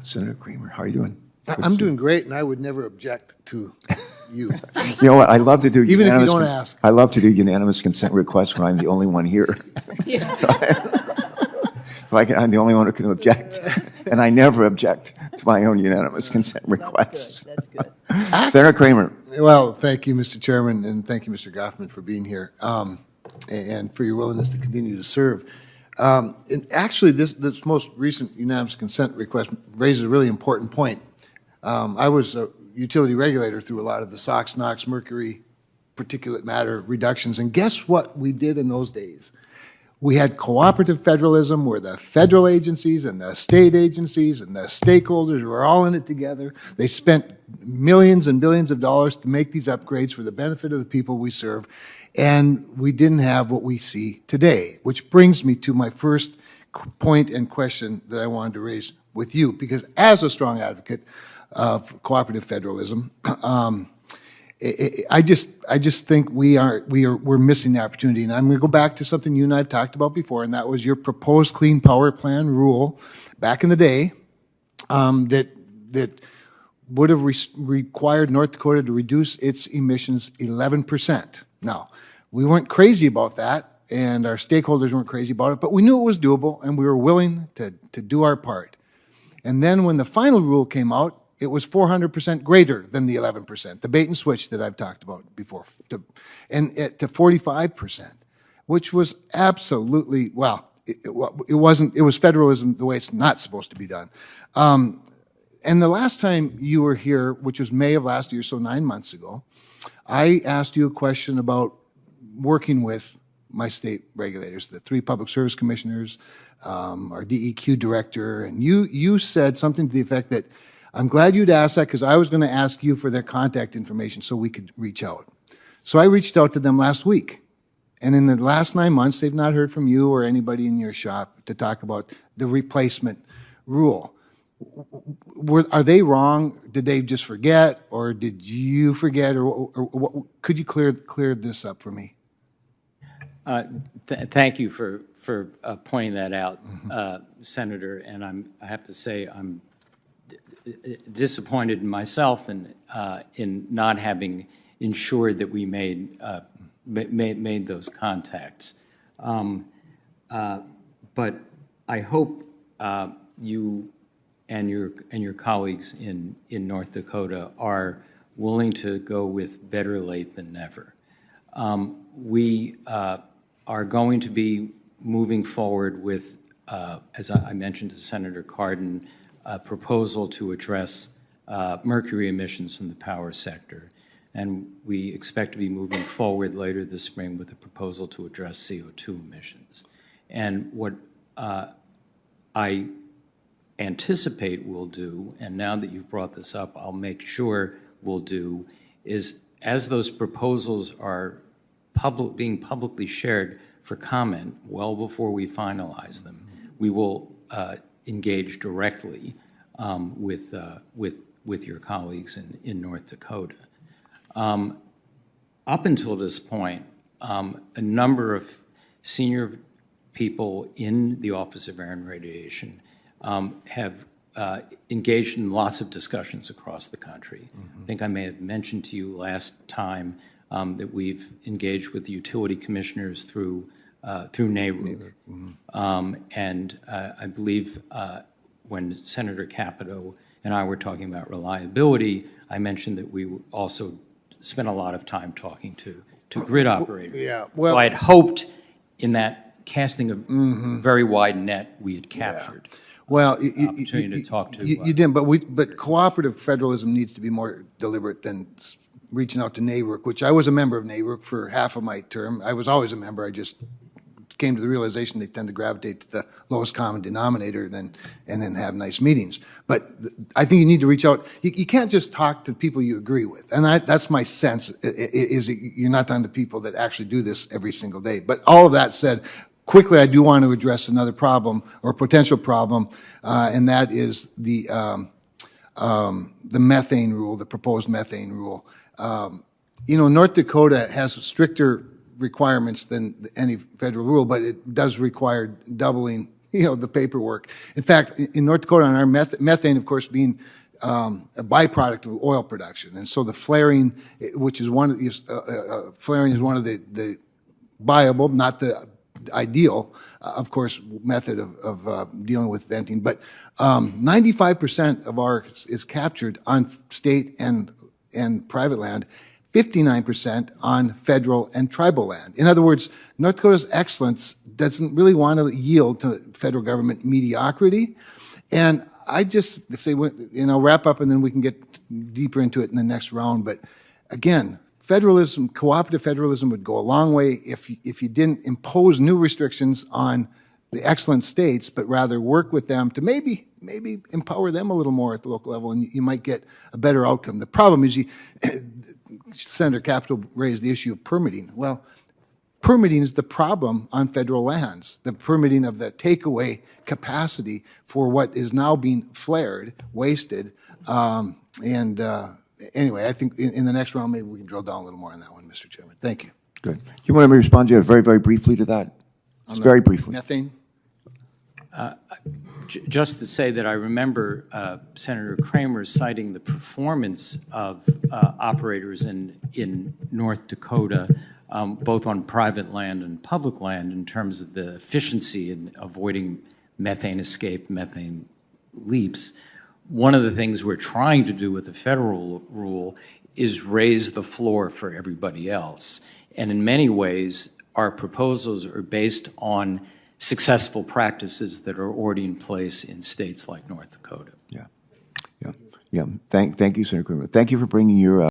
Senator Cramer, how are you doing? I'm doing great, and I would never object to you. You know what? I love to do Even if you unanimous don't ask. I love to do unanimous consent requests when I'm the only one here. I'm the only one who can object, and I never object to my own unanimous consent requests. That's good. Senator Cramer. Well, thank you, Mr. Chairman, and thank you, Mr. Goffman, for being here, and for your willingness to continue to serve. And actually, this most recent unanimous consent request raises a really important point. I was a utility regulator through a lot of the SOx, NOx, mercury, particulate matter reductions, and guess what we did in those days? We had cooperative federalism where the federal agencies and the state agencies and the stakeholders were all in it together. They spent millions and billions of dollars to make these upgrades for the benefit of the people we serve, and we didn't have what we see today, which brings me to my first point and question that I wanted to raise with you, because as a strong advocate of cooperative federalism, I just think we're missing the opportunity, and I'm going to go back to something you and I have talked about before, and that was your proposed Clean Power Plan rule back in the day that would have required North Dakota to reduce its emissions 11%. Now, we weren't crazy about that, and our stakeholders weren't crazy about it, but we knew it was doable, and we were willing to do our part. And then when the final rule came out, it was 400% greater than the 11%, the bait and switch that I've talked about before, and to 45%, which was absolutely, well, it was federalism the way it's not supposed to be done. And the last time you were here, which was May of last year, so 9 months ago, I asked you a question about working with my state regulators, the 3 public service commissioners, our DEQ director, and you said something to the effect that, I'm glad you'd asked that because I was going to ask you for their contact information so we could reach out. So I reached out to them last week. And in the last 9 months, they've not heard from you or anybody in your shop to talk about the replacement rule. Are they wrong? Did they just forget? Or did you forget? Or could you clear this up for me? Thank you for pointing that out, Senator. And I have to say I'm disappointed in myself and in not having ensured that we made those contacts. But I hope you and your colleagues in North Dakota are willing to go with better late than never. We are going to be moving forward with, as I mentioned to Senator Cardin, a proposal to address mercury emissions from the power sector. And we expect to be moving forward later this spring with a proposal to address CO2 emissions. And what I anticipate we'll do, and now that you've brought this up, I'll make sure we'll do, is as those proposals are being publicly shared for comment well before we finalize them, we will engage directly with your colleagues in North Dakota. Up until this point, a number of senior people in the Office of Air and Radiation have engaged in lots of discussions across the country. I think I may have mentioned to you last time that we've engaged with the utility commissioners through NARUC. And I believe when Senator Capito and I were talking about reliability, I mentioned that we also spent a lot of time talking to grid operators. Yeah, well, so I had hoped in that casting a very wide net we had captured. Yeah. Well, opportunity to talk to. You didn't, but cooperative federalism needs to be more deliberate than reaching out to NARUC, which I was a member of NARUC for half of my term. I was always a member. I just came to the realization they tend to gravitate to the lowest common denominator and then have nice meetings. But I think you need to reach out. You can't just talk to people you agree with. And that's my sense, is you're not talking to people that actually do this every single day. But all of that said, quickly, I do want to address another problem or potential problem, and that is the methane rule, the proposed methane rule. You know, North Dakota has stricter requirements than any federal rule, but it does require doubling the paperwork. In fact, in North Dakota, on our methane, of course, being a byproduct of oil production, and so the flaring, which is one of these, flaring is one of the viable, not the ideal, of course, method of dealing with venting. But 95% of ours is captured on state and private land, 59% on federal and tribal land. In other words, North Dakota's excellence doesn't really want to yield to federal government mediocrity. And I just say, wrap up and then we can get deeper into it in the next round. But again, federalism, cooperative federalism would go a long way if you didn't impose new restrictions on the excellent states, but rather work with them to maybe empower them a little more at the local level, and you might get a better outcome. The problem is, Senator Capito raised the issue of permitting. Well, permitting is the problem on federal lands, the permitting of the takeaway capacity for what is now being flared, wasted, anyway, I think in the next round, maybe we can drill down a little more on that one, Mr. Chairman. Thank you. Good. You want me to respond to you very, very briefly to that? Just very briefly. Methane? Just to say that I remember Senator Cramer citing the performance of operators in North Dakota, both on private land and public land, in terms of the efficiency in avoiding methane escape, methane leaks. One of the things we're trying to do with the federal rule is raise the floor for everybody else. And in many ways, our proposals are based on successful practices that are already in place in states like North Dakota. Yeah. Thank you, Senator Cramer. Thank you for bringing your